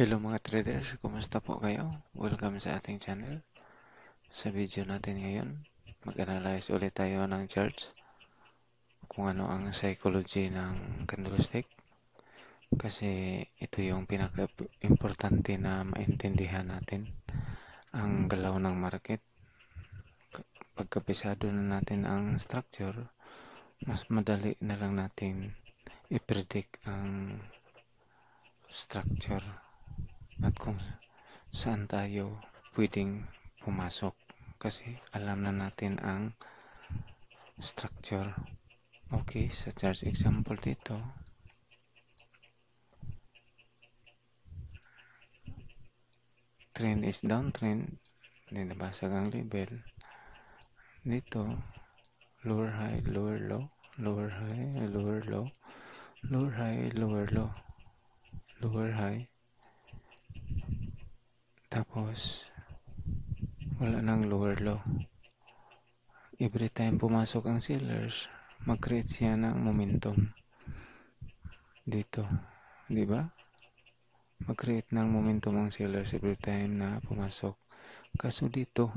Hello mga traders, kumusta po kayo? Welcome sa ating channel. Sa video natin ngayon, mag-analyze ulit tayo ng charts kung ano ang psychology ng candlestick kasi ito yung pinaka-importante na maintindihan natin ang galaw ng market. Pagkapisado na natin ang structure, mas madali na lang natin i-predict ang structure at kung saan tayo pwedeng pumasok kasi alam na natin ang structure. Okay, sa chart example dito, trend is downtrend, hindi nabasag ang level. Dito, lower high, lower low, lower high, lower low, lower high, lower low, lower high. Tapos, wala nang lower low. Every time pumasok ang sellers, mag-create siya ng momentum. Dito, di ba? Mag-create ng momentum ang sellers every time na pumasok. Kaso dito,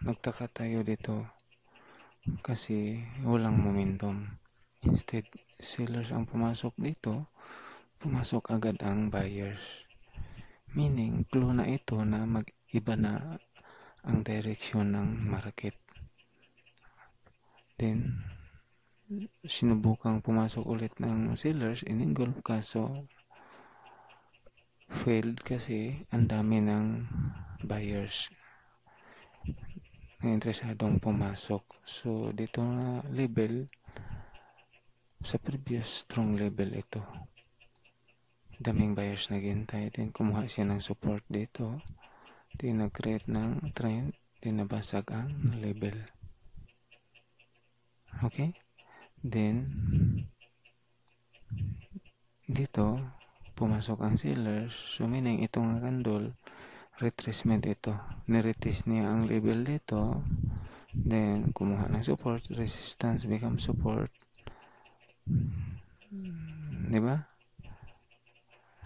nagtaka tayo dito kasi walang momentum. Instead, sellers ang pumasok dito, pumasok agad ang buyers. Meaning, clue na ito na mag-iba na ang direksyon ng market. Then, sinubukang pumasok ulit ng sellers in engulf kaso failed kasi ang dami ng buyers na interesadong pumasok. So, dito na level, sa previous strong level ito. Daming buyers naghintay. Then, kumuha siya ng support dito. Then, nag-create ng trend. Then, nabasag ang level. Okay? Then, dito, pumasok ang sellers. So, meaning itong candle, retracement ito. Niretest niya ang level dito. Then, kumuha ng support. Resistance become support. Diba?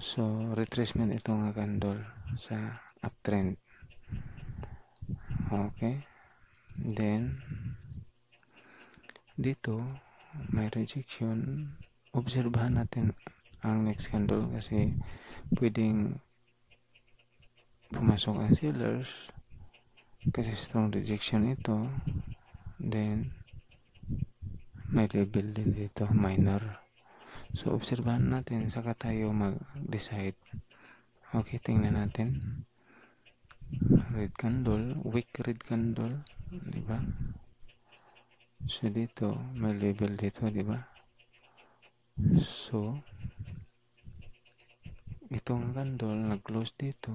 So, retracement itong candle sa uptrend. Okay? Then, dito, may rejection. Obserbahan natin ang next candle kasi pwedeng pumasok ang sellers kasi strong rejection ito. Then, may level din dito, minor. So, obserbahan natin saka tayo mag-decide. Okay, tingnan natin. Red candle, weak red candle, diba? So, dito, may level dito, diba? So, itong candle, nag-close dito,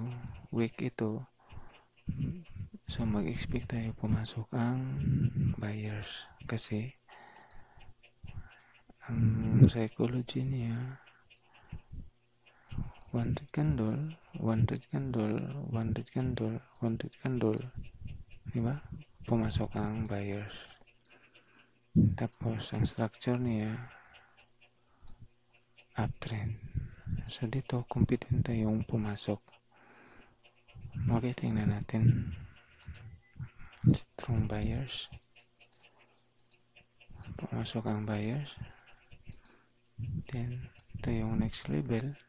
weak ito. So, mag-expect tayo pumasok ang buyers kasi ang psychology niya, one red candle, one red candle, one red candle, one red candle, diba? Pumasok ang buyers. Tapos, ang structure niya, uptrend. So, dito, competent tayong pumasok. Okay, tingnan natin. Strong buyers. Pumasok ang buyers. Then, ito yung next level.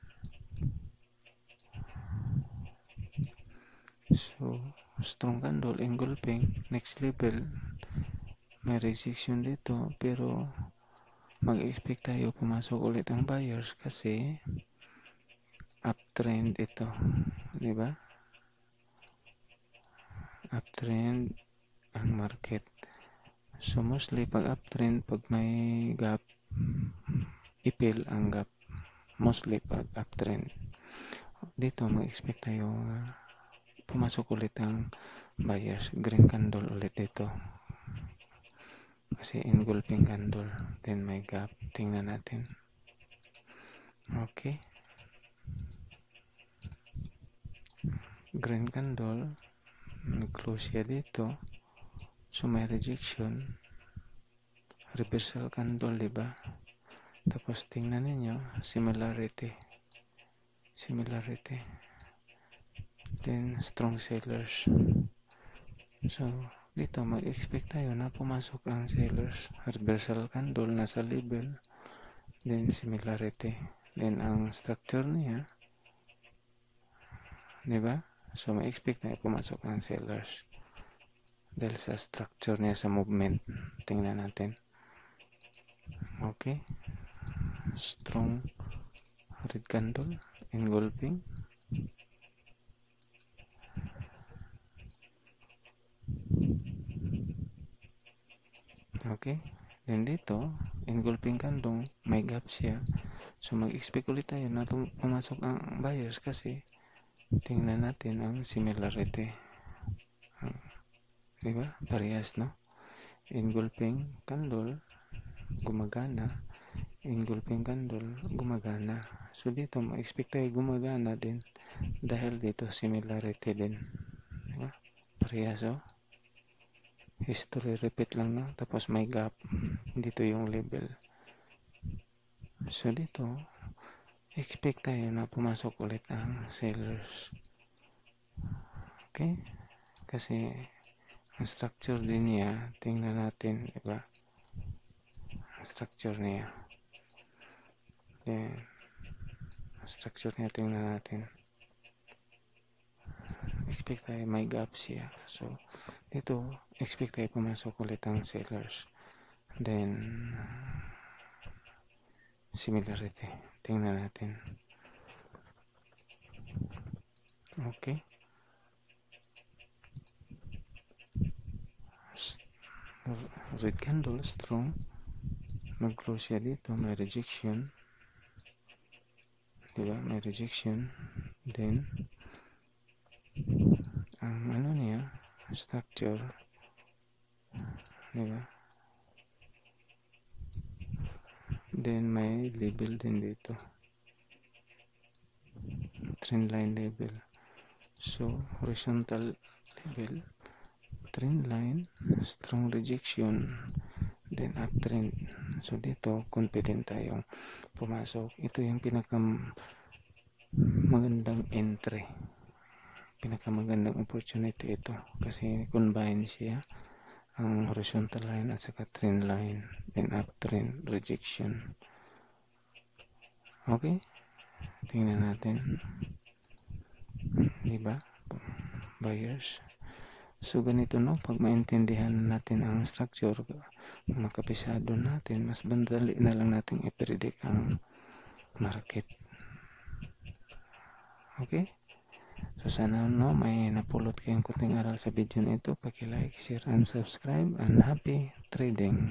So, strong candle, engulfing, next level. May rejection dito, pero mag-expect tayo pumasok ulit ang buyers kasi uptrend ito. Diba? Uptrend ang market. So, mostly pag uptrend, pag may gap, i-fill ang gap. Mostly pag uptrend. Dito, mag-expect tayo pumasok ulit ang buyers. Green candle ulit dito. Kasi engulfing candle. Then may gap. Tingnan natin. Okay. Green candle. Nag-close siya dito. So may rejection. Reversal candle, diba? Tapos tingnan ninyo. Similarity. Similarity. then strong sellers. So, dito mag-expect tayo na pumasok ang sellers. Reversal candle nasa level, then similarity. Then ang structure niya, di ba? So, ma-expect tayo pumasok ang sellers. Dahil sa structure niya sa movement. Tingnan natin. Okay. Strong red candle engulfing. Okay. Then dito, engulfing candle, may gap siya. So mag-expect ulit tayo na pumasok ang buyers kasi tingnan natin ang similarity. Diba? Parehas, no? Engulfing candle, gumagana. Engulfing candle, gumagana. So dito, ma-expect tayo gumagana din dahil dito similarity din. Diba? Parehas, oh. History repeat lang, no? Tapos may gap. Dito yung level. So dito, expect tayo na pumasok ulit ang sellers. Okay? Kasi ang structure din niya, tingnan natin, diba? Ang structure niya. Then, ang structure niya, tingnan natin. Expect tayo may gap siya. So, dito, expect tayo pumasok ulit ang sellers. Then, similarity. Tingnan natin. Okay. Red candle, strong. Mag-close siya dito. May rejection. Diba? May rejection. Then, ang ano niya, structure. Diba? Then, may label din dito. Trendline label. So, horizontal level. Trendline, strong rejection. Then, uptrend. So, dito, confident tayong pumasok. Ito yung pinakamagandang entry. Pinakamagandang opportunity ito. Kasi combine siya ang horizontal line at saka trend line. Then, uptrend, rejection. Okay? Tingnan natin. Diba? Buyers. So, ganito, no? Pag maintindihan natin ang structure, makapisado natin, mas bandali na lang natin i-predict ang market. Okay? So, sana, no, may napulot kayong kunting aral sa video nito. Paki-like, share, and subscribe, and happy trading!